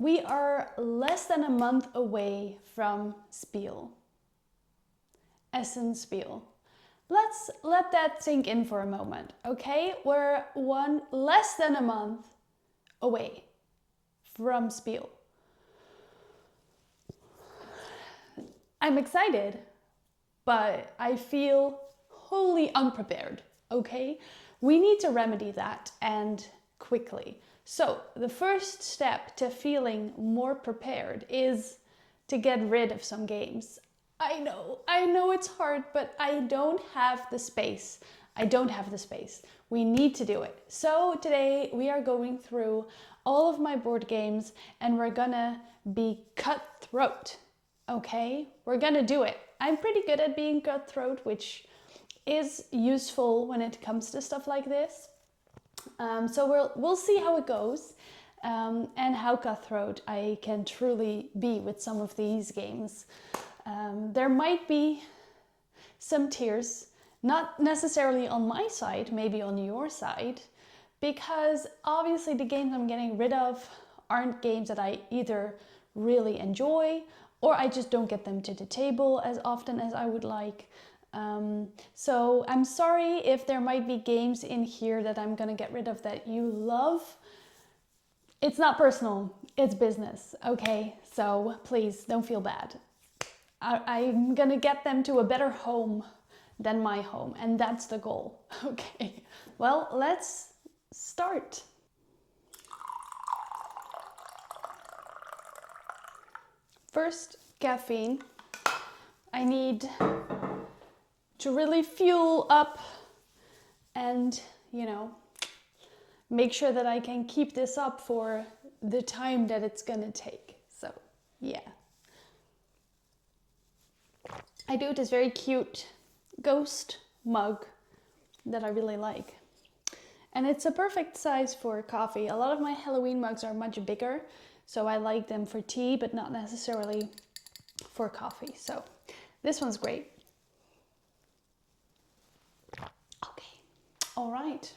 We are less than a month away from Spiel. Essen Spiel. Let's let that sink in for a moment, okay? We're less than a month away from Spiel. I'm excited, but I feel wholly unprepared, okay? We need to remedy that, and quickly. So the first step to feeling more prepared is to get rid of some games. I know it's hard, but I don't have the space. We need to do it. So today we are going through all of my board games and we're gonna be cutthroat, okay? We're gonna do it. I'm pretty good at being cutthroat, which is useful when it comes to stuff like this. So we'll see how it goes and how cutthroat I can truly be with some of these games. There might be some tears, not necessarily on my side, maybe on your side, because obviously the games I'm getting rid of aren't games that I either really enjoy or I just don't get them to the table as often as I would like. So I'm sorry if there might be games in here that I'm gonna get rid of that you love. It's not personal, it's business, okay? So please don't feel bad. I'm gonna get them to a better home than my home, and that's the goal, okay? Well, let's start. First, caffeine. I need to really fuel up and, make sure that I can keep this up for the time that it's gonna take. So, yeah. I do this very cute ghost mug that I really like. And it's a perfect size for coffee. A lot of my Halloween mugs are much bigger, so I like them for tea, but not necessarily for coffee. So this one's great. Okay, all right.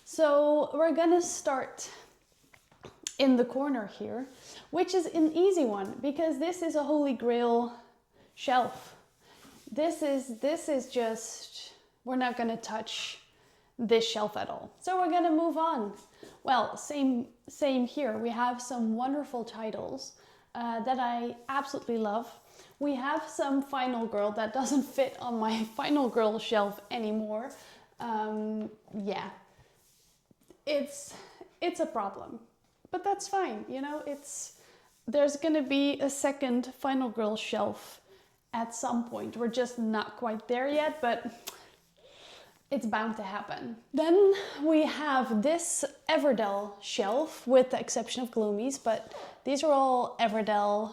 So we're gonna start in the corner here, which is an easy one because this is a holy grail shelf. This is just, we're not gonna touch this shelf at all. So we're gonna move on. Well, same here. We have some wonderful titles that I absolutely love. We have some Final Girl that doesn't fit on my Final Girl shelf anymore. Yeah, it's a problem, but that's fine. There's gonna be a second Final Girl shelf at some point. We're just not quite there yet, but it's bound to happen. Then we have this Everdell shelf, with the exception of Gloomies, but these are all Everdell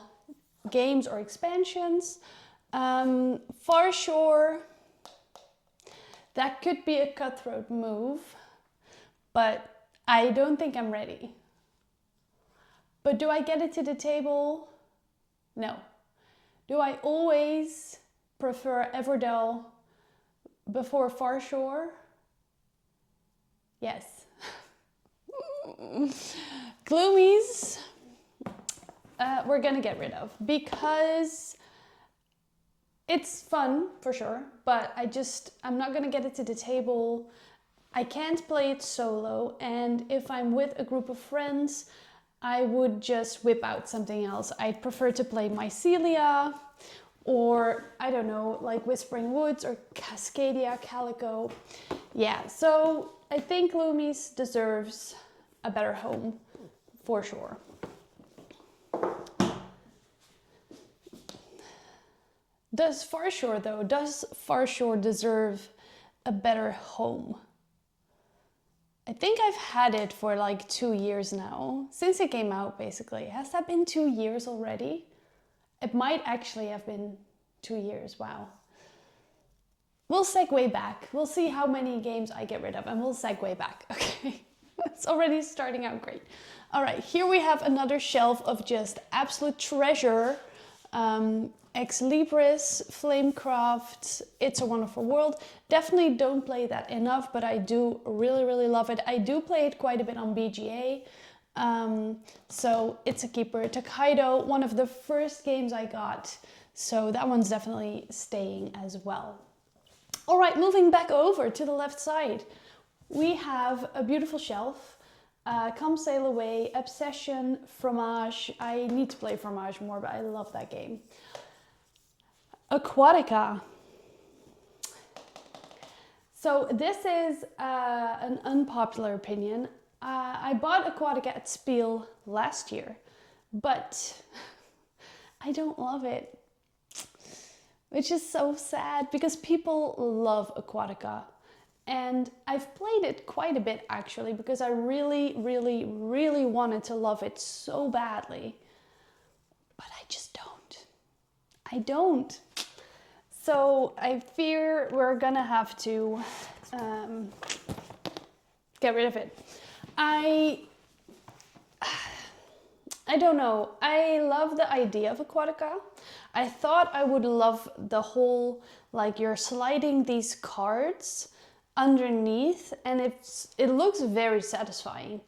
games or expansions. Far Shore, that could be a cutthroat move, but I don't think I'm ready. But do I get it to the table? No. Do I always prefer Everdell before Far Shore? Yes. Gloomies, we're gonna get rid of because it's fun for sure, but I'm not gonna get it to the table. I can't play it solo, and if I'm with a group of friends, I would just whip out something else. I'd prefer to play Mycelia, or I don't know, like Whispering Woods or Cascadia Calico. Yeah, so I think Gloomies deserves a better home for sure. Does Far Shore deserve a better home? I think I've had it for like 2 years now, since it came out basically. Has that been 2 years already? It might actually have been 2 years, wow. We'll segue back. We'll see how many games I get rid of and we'll segue back, okay? It's already starting out great. All right, here we have another shelf of just absolute treasure. Ex Libris, Flamecraft, It's a Wonderful World. Definitely don't play that enough, but I do really, really love it. I do play it quite a bit on BGA. So it's a keeper. Tokaido, one of the first games I got. So that one's definitely staying as well. All right, moving back over to the left side. We have a beautiful shelf. Come Sail Away, Obsession, Fromage. I need to play Fromage more, but I love that game. Aquatica. So this is an unpopular opinion. I bought Aquatica at Spiel last year, but I don't love it, which is so sad because people love Aquatica. And I've played it quite a bit actually because I really, really, really wanted to love it so badly, but I just don't. I don't. So I fear we're gonna have to get rid of it. I don't know. I love the idea of Aquatica. I thought I would love the whole, like you're sliding these cards underneath and it looks very satisfying.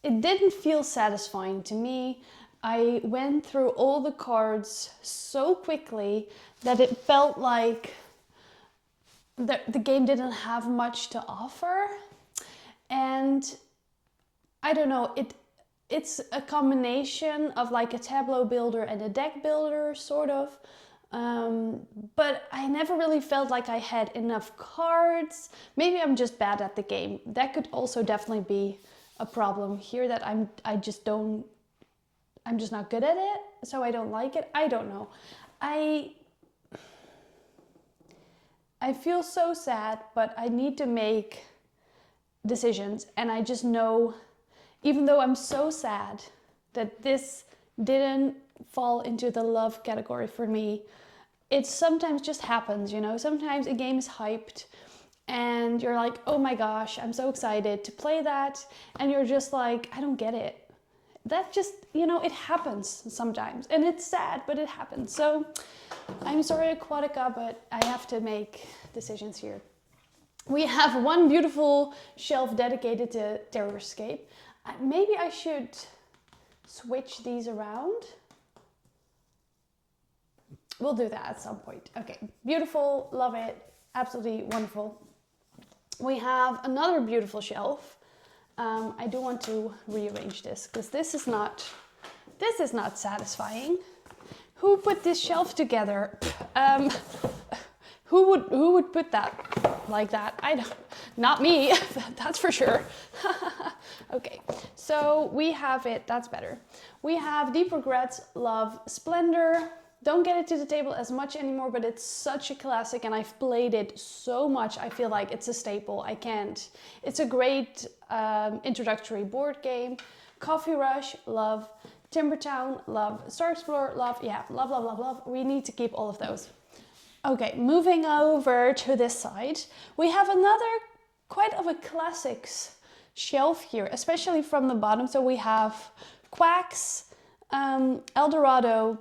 It didn't feel satisfying to me. I went through all the cards so quickly that it felt like the game didn't have much to offer. And I don't know, it's a combination of like a tableau builder and a deck builder, sort of. But I never really felt like I had enough cards. Maybe I'm just bad at the game. That could also definitely be a problem here, that I'm just not good at it, so I don't like it. I don't know. I feel so sad, but I need to make decisions, and I just know, even though I'm so sad that this didn't fall into the love category for me, it sometimes just happens, you know? Sometimes a game is hyped and you're like, oh my gosh, I'm so excited to play that, and you're just like, I don't get it. That just, you know, it happens sometimes, and it's sad, but it happens. So I'm sorry, Aquatica, but I have to make decisions here. We have one beautiful shelf dedicated to Terrorscape. Maybe I should switch these around. We'll do that at some point. Okay, beautiful, love it, absolutely wonderful. We have another beautiful shelf. I do want to rearrange this because this is not satisfying. Who put this shelf together? Who would put that like that? Not me, that's for sure. Okay, so we have it, that's better. We have Deep Regrets, Love, Splendor. Don't get it to the table as much anymore, but it's such a classic and I've played it so much. I feel like it's a staple. I can't. It's a great introductory board game. Coffee Rush, love. Timbertown, love. Star Explorer, love. Yeah, love, love, love, love. We need to keep all of those. Okay, moving over to this side, we have another quite of a classics shelf here, especially from the bottom. So we have Quacks, Eldorado,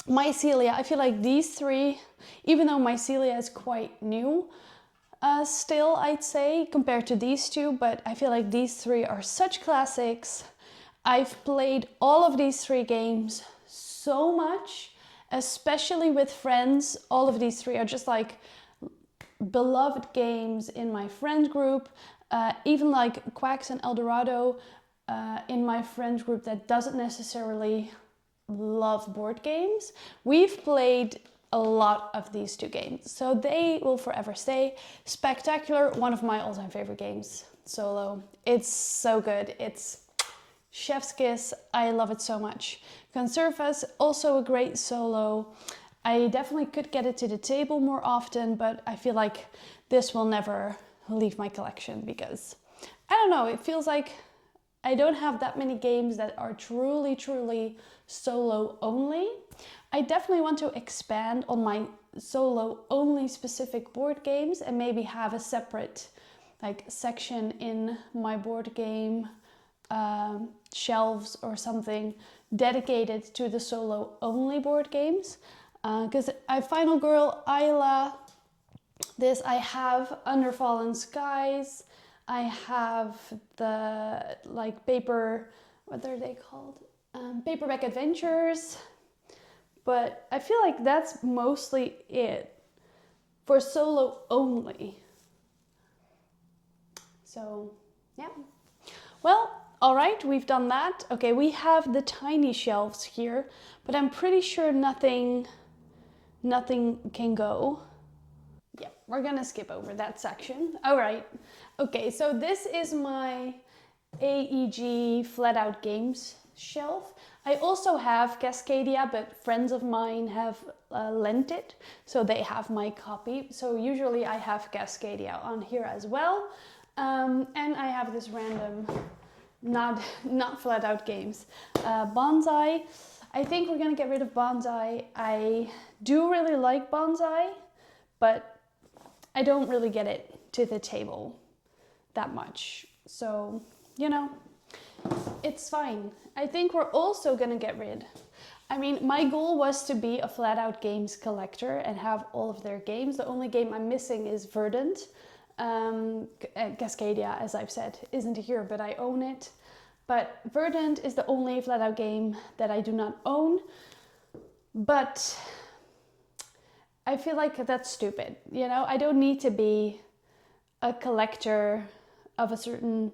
Mycelia. I feel like these three, even though Mycelia is quite new still, I'd say, compared to these two, but I feel like these three are such classics. I've played all of these three games so much, especially with friends. All of these three are just like beloved games in my friend group. Even like Quacks and Eldorado in my friend group that doesn't necessarily love board games. We've played a lot of these two games, so they will forever stay. Spectacular, one of my all-time favorite games, solo. It's so good. It's chef's kiss. I love it so much. Conservas, also a great solo. I definitely could get it to the table more often, but I feel like this will never leave my collection because, I don't know, it feels like I don't have that many games that are truly, truly solo only. I definitely want to expand on my solo only specific board games and maybe have a separate like section in my board game shelves or something dedicated to the solo only board games. Because I Final Girl, Isla, this I have Under Fallen Skies, I have the like paper what are they called? Paperback Adventures. But I feel like that's mostly it for solo only. So, yeah. Well, all right, we've done that. Okay, we have the tiny shelves here, but I'm pretty sure nothing can go. Yeah, we're gonna skip over that section. All right. Okay, so this is my AEG Flat Out Games shelf. I also have Cascadia, but friends of mine have lent it, so they have my copy. So usually I have Cascadia on here as well. And I have this random, not Flat Out Games. Bonsai. I think we're gonna get rid of Bonsai. I do really like Bonsai, but I don't really get it to the table that much. So, you know, it's fine. I think we're also gonna get rid. I mean, my goal was to be a Flat Out Games collector and have all of their games. The only game I'm missing is Verdant. Cascadia, as I've said, isn't here, but I own it. But Verdant is the only Flat Out game that I do not own. But I feel like that's stupid. You know, I don't need to be a collector of a certain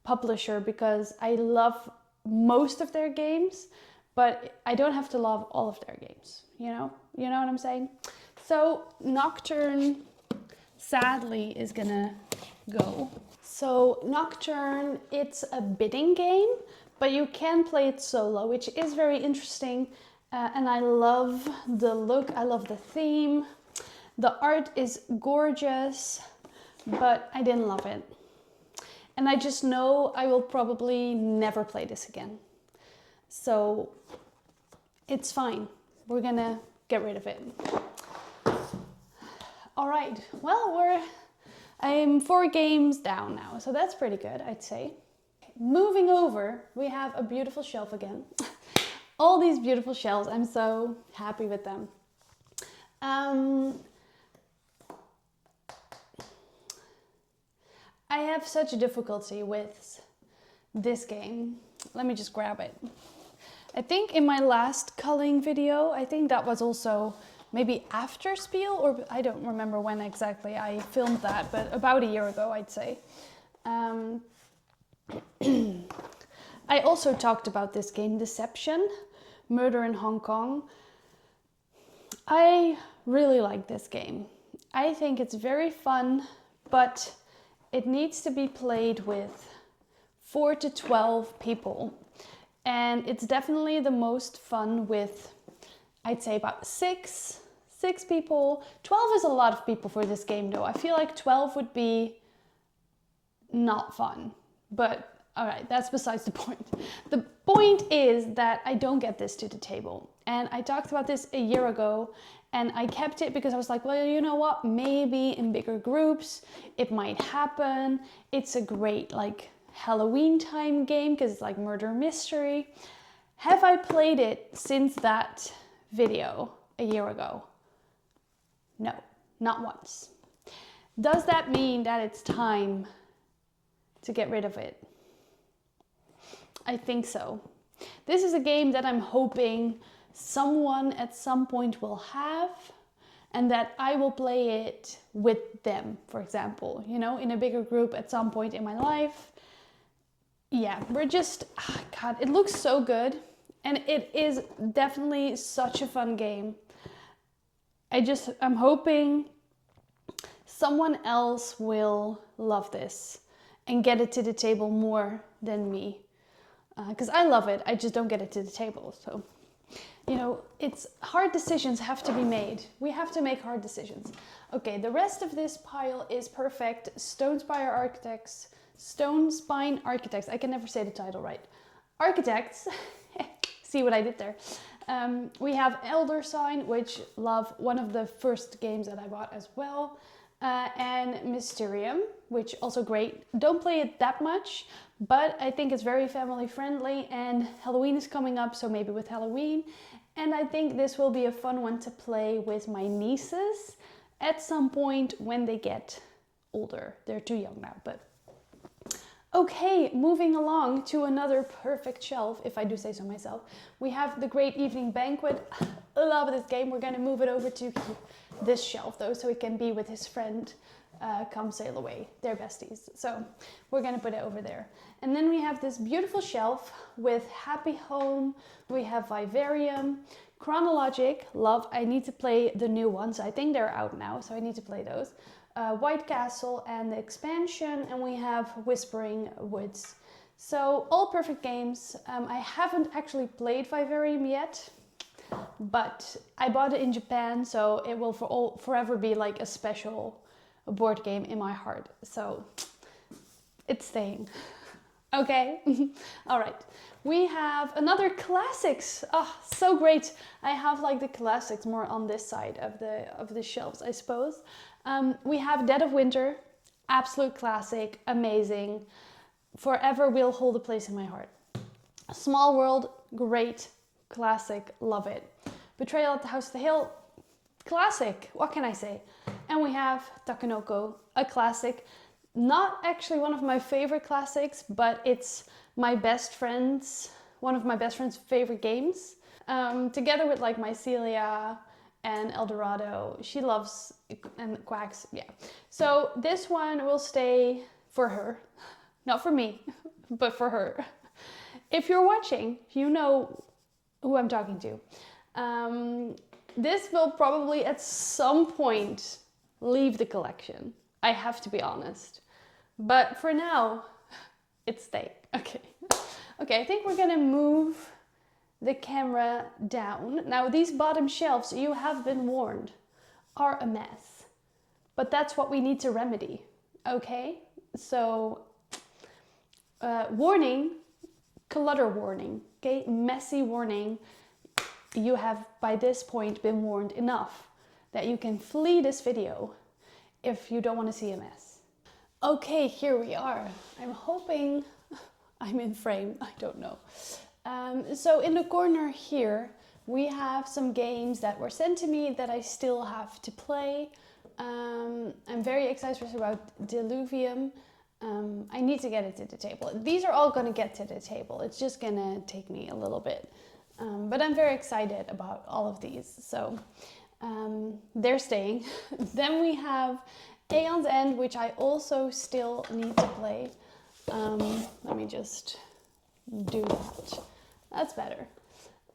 publisher because I love most of their games, but I don't have to love all of their games. You know what I'm saying? So Nocturne, sadly, is gonna go. So Nocturne, it's a bidding game, but you can play it solo, which is very interesting. And I love the look, I love the theme. The art is gorgeous, but I didn't love it. And I just know I will probably never play this again. So it's fine. We're gonna get rid of it. All right, well, I'm 4 games down now, so that's pretty good, I'd say. Moving over, we have a beautiful shelf again. All these beautiful shelves, I'm so happy with them. I have such a difficulty with this game. Let me just grab it. I think in my last culling video, I think that was also maybe after Spiel, or I don't remember when exactly I filmed that, but about a year ago, I'd say. I also talked about this game, Deception, Murder in Hong Kong. I really like this game. I think it's very fun, but it needs to be played with 4 to 12 people. And it's definitely the most fun with, I'd say, about 6 people. 12 is a lot of people for this game though. I feel like 12 would be not fun, but all right, that's besides the point. The point is that I don't get this to the table. And I talked about this a year ago and I kept it because I was like, well, you know what? Maybe in bigger groups, it might happen. It's a great like Halloween time game because it's like murder mystery. Have I played it since that video a year ago? No, not once. Does that mean that it's time to get rid of it? I think so. This is a game that I'm hoping someone at some point will have and that I will play it with them, for example, you know, in a bigger group at some point in my life. Yeah, we're just, God, it looks so good. And it is definitely such a fun game. I'm hoping someone else will love this and get it to the table more than me. Because I love it, I just don't get it to the table. So, you know, it's hard decisions have to be made. We have to make hard decisions. Okay, the rest of this pile is perfect. Stone Spine Architects. I can never say the title right. Architects. See what I did there. We have Elder Sign, which love, one of the first games that I bought as well. And Mysterium, which also great. Don't play it that much, but I think it's very family friendly and Halloween is coming up, so maybe with Halloween. And I think this will be a fun one to play with my nieces at some point when they get older. They're too young now, but Okay, moving along to another perfect shelf, if I do say so myself. We have The Great Evening Banquet. Love this game. We're going to move it over to this shelf though, so he can be with his friend Come Sail Away. They're besties. So we're going to put it over there. And then we have this beautiful shelf with Happy Home. We have Vivarium, Chronologic, love. I need to play the new ones. I think they're out now, so I need to play those. White Castle and the expansion, and we have Whispering Woods. So all perfect games. I haven't actually played Vivarium yet, but I bought it in Japan, so it will forever be like a special board game in my heart. So it's staying. Okay. All right. We have another classics. Oh, so great. I have like the classics more on this side of the shelves, I suppose. We have Dead of Winter, absolute classic, amazing. Forever will hold a place in my heart. Small World, great, classic, love it. Betrayal at the House of the Hill, classic, what can I say? And we have Takenoko, a classic. Not actually one of my favorite classics, but it's my best friend's, one of my best friend's favorite games. Together with like Mycelia and Eldorado. She loves, and Quacks, yeah. So this one will stay for her. Not for me, but for her. If you're watching, you know who I'm talking to. This will probably at some point leave the collection. I have to be honest. But for now, it's staying. Okay. Okay, I think we're gonna move the camera down. Now these bottom shelves, you have been warned, are a mess. But that's what we need to remedy, okay? So, warning, clutter warning, okay? Messy warning. You have by this point been warned enough that you can flee this video if you don't want to see a mess. Okay, here we are. I'm hoping I'm in frame, I don't know. So in the corner here, we have some games that were sent to me that I still have to play. I'm very excited about Diluvium. I need to get it to the table. These are all going to get to the table. It's just going to take me a little bit. But I'm very excited about all of these. So they're staying. Then we have Aeon's End, which I also still need to play. Let me just do that. That's better.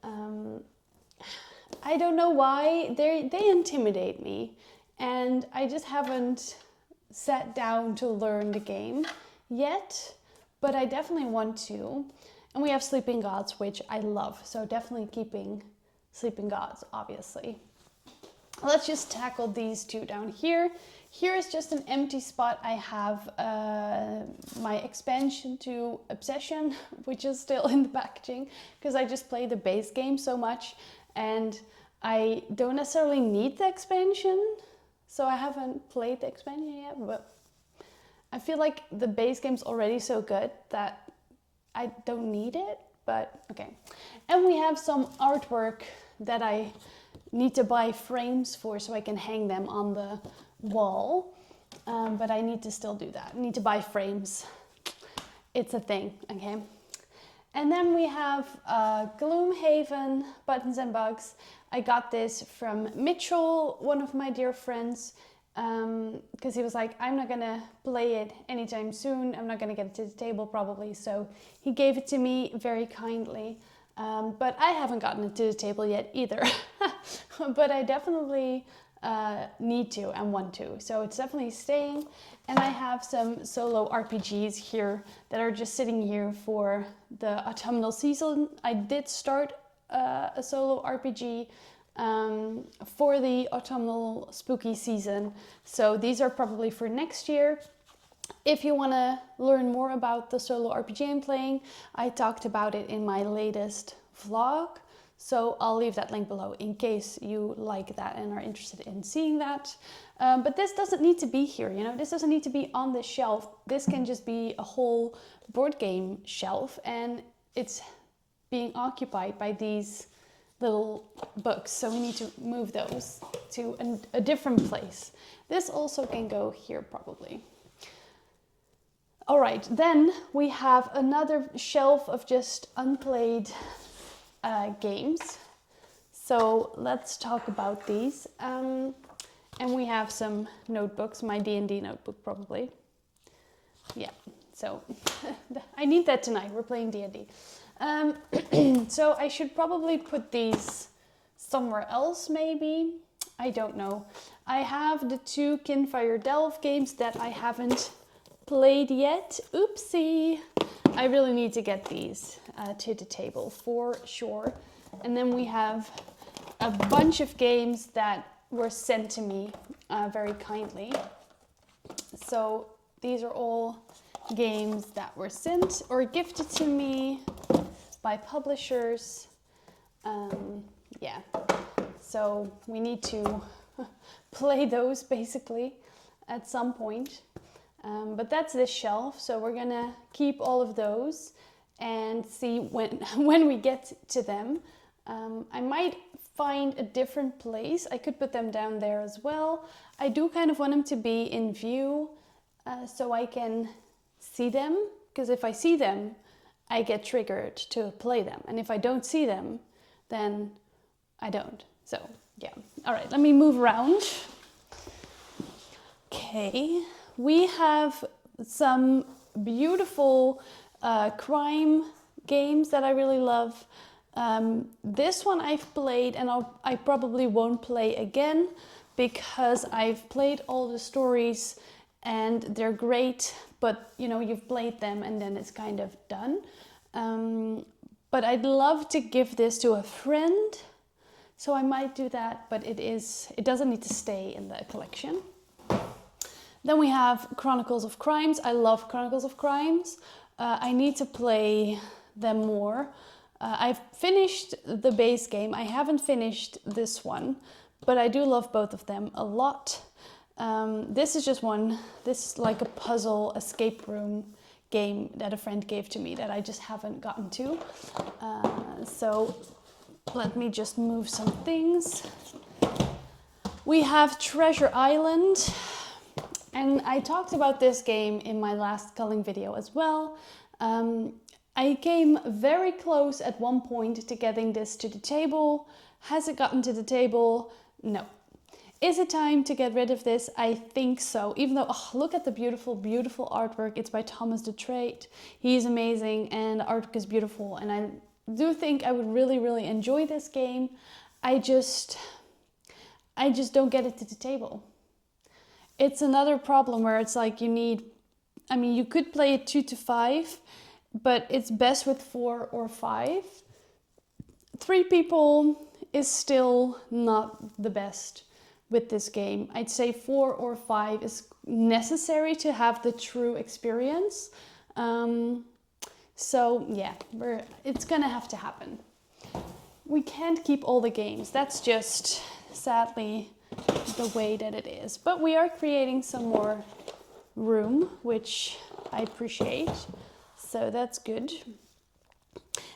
I don't know why they intimidate me, and I just haven't sat down to learn the game yet, but I definitely want to. And we have Sleeping Gods, which I love, so definitely keeping Sleeping Gods, obviously. Let's just tackle these two down here. Here is just an empty spot. I have my expansion to Obsession, which is still in the packaging, because I just play the base game so much, and I don't necessarily need the expansion, so I haven't played the expansion yet, but I feel like the base game's already so good that I don't need it, but okay. And we have some artwork that I need to buy frames for so I can hang them on the wall, but I need to still do that. I need to buy frames. It's a thing, okay? And then we have Gloomhaven, Buttons and Bugs. I got this from Mitchell, one of my dear friends, because he was like, I'm not gonna play it anytime soon. I'm not gonna get it to the table probably. So he gave it to me very kindly. But I haven't gotten it to the table yet either. But I definitely need to and want to. So it's definitely staying. And I have some solo RPGs here that are just sitting here for the autumnal season. I did start a solo RPG for the autumnal spooky season. So these are probably for next year. If you want to learn more about the solo RPG I'm playing, I talked about it in my latest vlog. So I'll leave that link below in case you like that and are interested in seeing that. But this doesn't need to be here, you know, this doesn't need to be on the shelf. This can just be a whole board game shelf, and it's being occupied by these little books. So we need to move those to a different place. This also can go here probably. All right, then we have another shelf of just unplayed games. So let's talk about these. And we have some notebooks, my D&D notebook probably. Yeah, so I need that tonight. We're playing D&D. So I should probably put these somewhere else maybe. I don't know. I have the 2 Kinfire Delve games that I haven't played yet. Oopsie. I really need to get these to the table for sure. And then we have a bunch of games that were sent to me very kindly. So these are all games that were sent or gifted to me by publishers. Yeah, so we need to play those basically at some point. But that's this shelf, so we're gonna keep all of those and see when we get to them. I might find a different place. I could put them down there as well. I do kind of want them to be in view so I can see them, because if I see them, I get triggered to play them. And if I don't see them, then I don't. So yeah, all right, let me move around. Okay, we have some beautiful crime games that I really love. This one I've played and I probably won't play again because I've played all the stories and they're great, but you know, you've played them and then it's kind of done. But I'd love to give this to a friend, so I might do that, but it doesn't need to stay in the collection. Then we have Chronicles of Crimes. I love Chronicles of Crimes. I need to play them more. I've finished the base game. I haven't finished this one, but I do love both of them a lot. This is just one. This is like a puzzle escape room game that a friend gave to me that I just haven't gotten to. So let me just move some things. We have Treasure Island. And I talked about this game in my last culling video as well. I came very close at one point to getting this to the table. Has it gotten to the table? No. Is it time to get rid of this? I think so. Even though, oh, look at the beautiful, beautiful artwork. It's by Thomas the Trade. He's amazing and the artwork is beautiful. And I do think I would really, really enjoy this game. I just don't get it to the table. It's another problem where it's like you could play it 2 to 5, but it's best with 4 or 5. 3 people is still not the best with this game. I'd say 4 or 5 is necessary to have the true experience. So yeah, it's gonna have to happen. We can't keep all the games. That's just sadly the way that it is. But we are creating some more room, which I appreciate. So that's good.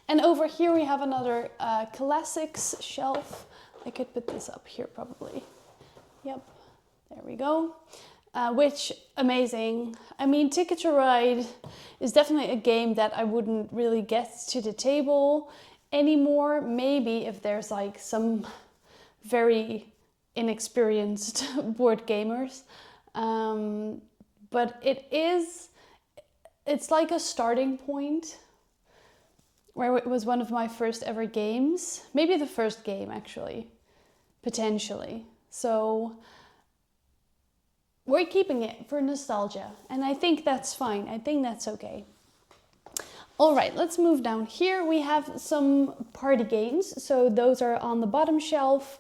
And over here we have another classics shelf. I could put this up here probably. Yep, there we go. Which, amazing. I mean, Ticket to Ride is definitely a game that I wouldn't really get to the table anymore. Maybe if there's like some very inexperienced board gamers. But it's like a starting point where it was one of my first ever games. Maybe the first game actually, potentially. So we're keeping it for nostalgia, and I think that's fine. I think that's okay. All right, let's move down here. We have some party games. So those are on the bottom shelf.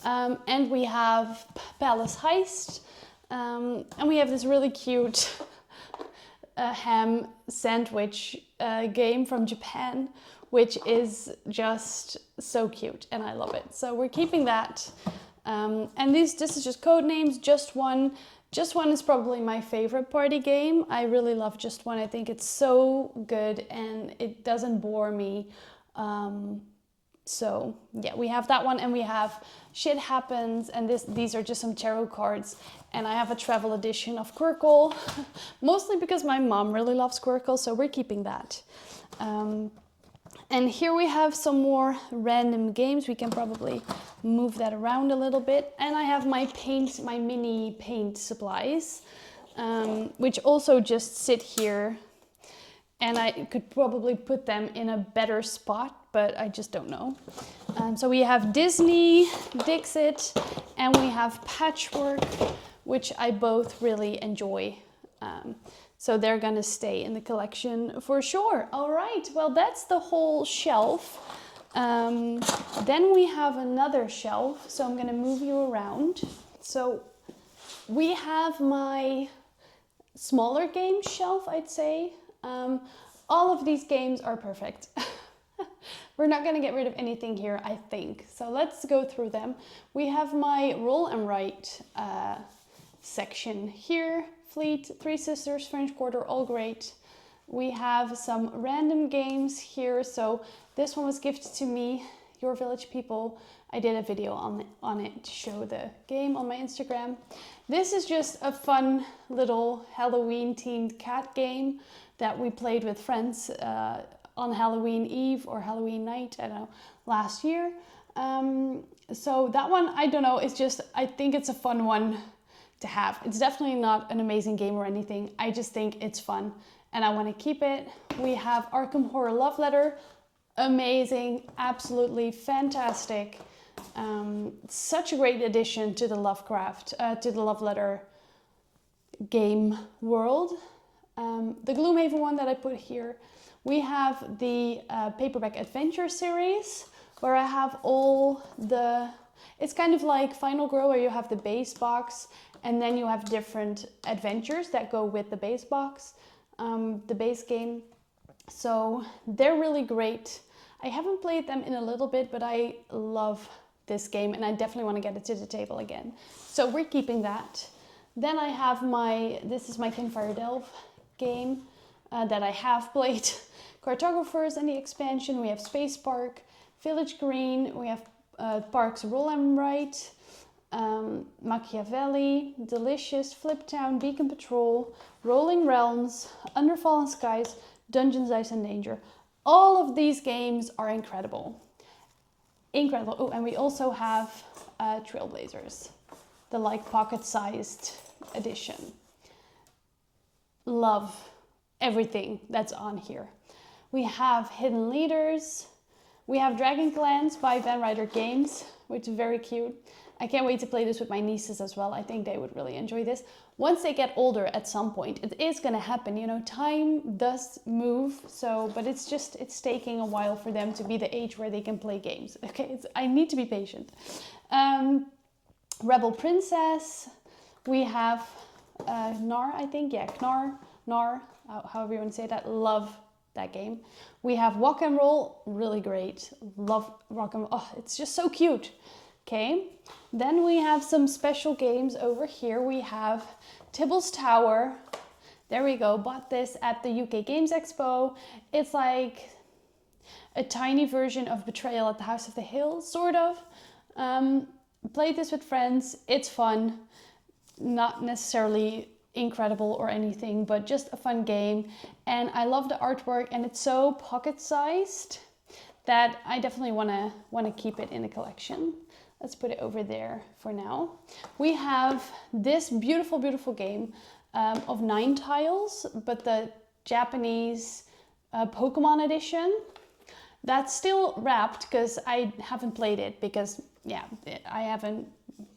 And we have Palace Heist. And we have this really cute ham sandwich game from Japan, which is just so cute and I love it. So we're keeping that. And this is just code names, Just One. Just One is probably my favorite party game. I really love Just One. I think it's so good and it doesn't bore me. So yeah, we have that one, and we have Shit Happens, and these are just some tarot cards. And I have a travel edition of Quirkle, mostly because my mom really loves Quirkle, so we're keeping that. And here we have some more random games. We can probably move that around a little bit. And I have my mini paint supplies, which also just sit here. And I could probably put them in a better spot, but I just don't know. So we have Disney, Dixit, and we have Patchwork, which I both really enjoy. So they're gonna stay in the collection for sure. All right, well, that's the whole shelf. Then we have another shelf, so I'm gonna move you around. So we have my smaller game shelf, I'd say. All of these games are perfect. We're not gonna get rid of anything here, I think. So let's go through them. We have my roll and write section here. Fleet, Three Sisters, French Quarter, all great. We have some random games here. So this one was gifted to me, Your Village People. I did a video on it to show the game on my Instagram. This is just a fun little Halloween themed cat game that we played with friends on Halloween Eve or Halloween night, I don't know, last year. So that one, I don't know, it's just, I think it's a fun one to have. It's definitely not an amazing game or anything. I just think it's fun and I want to keep it. We have Arkham Horror Love Letter. Amazing, absolutely fantastic. Such a great addition to the Lovecraft, to the Love Letter game world. The Gloomhaven one that I put here. We have the Paperback Adventure series, where I have all the, it's kind of like Final Girl, where you have the base box and then you have different adventures that go with the base box, the base game. So they're really great. I haven't played them in a little bit, but I love this game and I definitely want to get it to the table again. So we're keeping that. Then I have this is my Campfire Delve game that I have played. Cartographers and the expansion. We have Space Park, Village Green. We have Parks Roll and Write, Machiavelli, Delicious, Fliptown, Beacon Patrol, Rolling Realms, Under Fallen Skies, Dungeons, Dice and Danger. All of these games are incredible. Incredible. Oh, and we also have Trailblazers, the pocket-sized edition. Love everything that's on here. We have Hidden Leaders. We have Dragon Clans by Van Ryder Games, which is very cute. I can't wait to play this with my nieces as well. I think they would really enjoy this. Once they get older at some point, it is going to happen. You know, time does move. So, but it's taking a while for them to be the age where they can play games. Okay, I need to be patient. Rebel Princess. We have Gnar, I think. Yeah, Gnar, however you want to say that. Love that game. We have Walk and Roll, really great. Love Rock and Roll. Oh, it's just so cute. Okay, then we have some special games over here. We have Tibble's Tower. There we go. Bought this at the UK Games Expo. It's like a tiny version of Betrayal at the House of the Hill, sort of. Played this with friends. It's fun. Not necessarily incredible or anything, but just a fun game. And I love the artwork, and it's so pocket-sized that I definitely want to keep it in the collection. Let's put it over there for now. We have this beautiful, beautiful game of 9 tiles, but the Japanese Pokemon edition. That's still wrapped because I haven't played it because, yeah, I haven't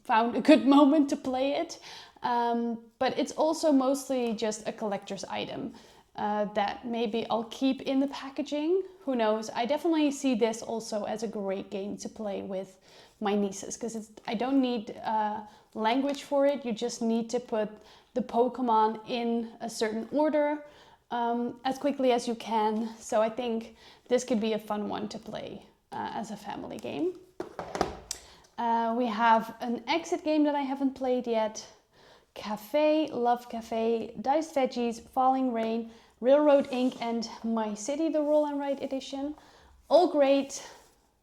found a good moment to play it. But it's also mostly just a collector's item that maybe I'll keep in the packaging. Who knows? I definitely see this also as a great game to play with my nieces because I don't need language for it. You just need to put the Pokemon in a certain order as quickly as you can. So I think this could be a fun one to play as a family game. We have an exit game that I haven't played yet. Cafe, Love Cafe, Diced Veggies, Falling Rain, Railroad Inc. and My City, the Roll and Write edition. All great.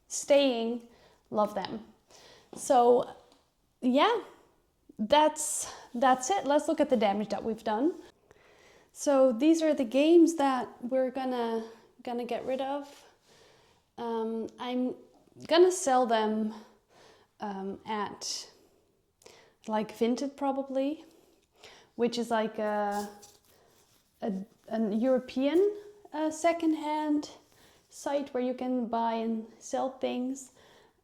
staying, love them. So yeah, that's it. Let's look at the damage that we've done. So these are the games that we're gonna get rid of. I'm gonna sell them at like Vinted probably, which is like a European secondhand site where you can buy and sell things.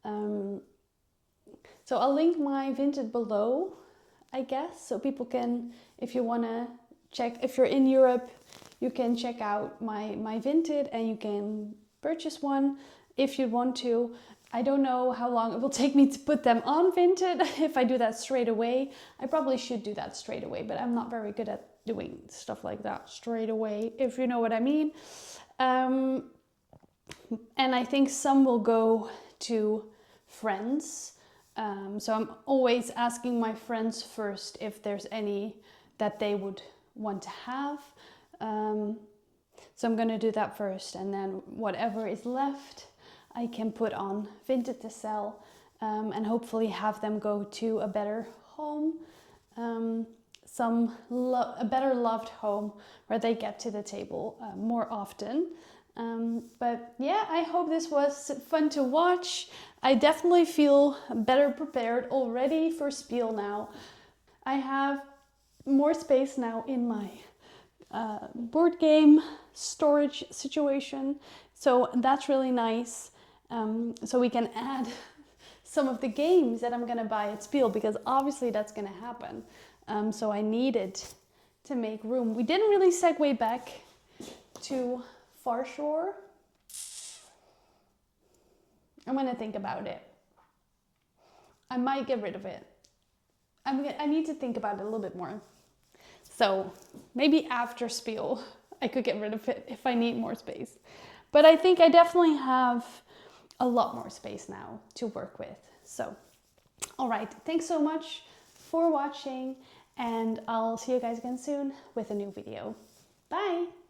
So I'll link my Vinted below, I guess, so people can, if you want to check, if you're in Europe, you can check out my Vinted and you can purchase one if you want to. I don't know how long it will take me to put them on Vinted. If I do that straight away, I probably should do that straight away, but I'm not very good at doing stuff like that straight away, if you know what I mean. And I think some will go to friends. So I'm always asking my friends first if there's any that they would want to have. So I'm going to do that first, and then whatever is left I can put on Vinted to sell, and hopefully have them go to a better home, a better loved home where they get to the table more often. But yeah, I hope this was fun to watch. I definitely feel better prepared already for Spiel now. I have more space now in my board game storage situation, so that's really nice. So we can add some of the games that I'm gonna buy at Spiel, because obviously that's gonna happen. So I needed to make room. We didn't really segue back to Far Shore. I'm gonna think about it. I might get rid of it. I need to think about it a little bit more. So maybe after Spiel, I could get rid of it if I need more space. But I think I definitely have a lot more space now to work with. So, all right, thanks so much for watching, and I'll see you guys again soon with a new video. Bye!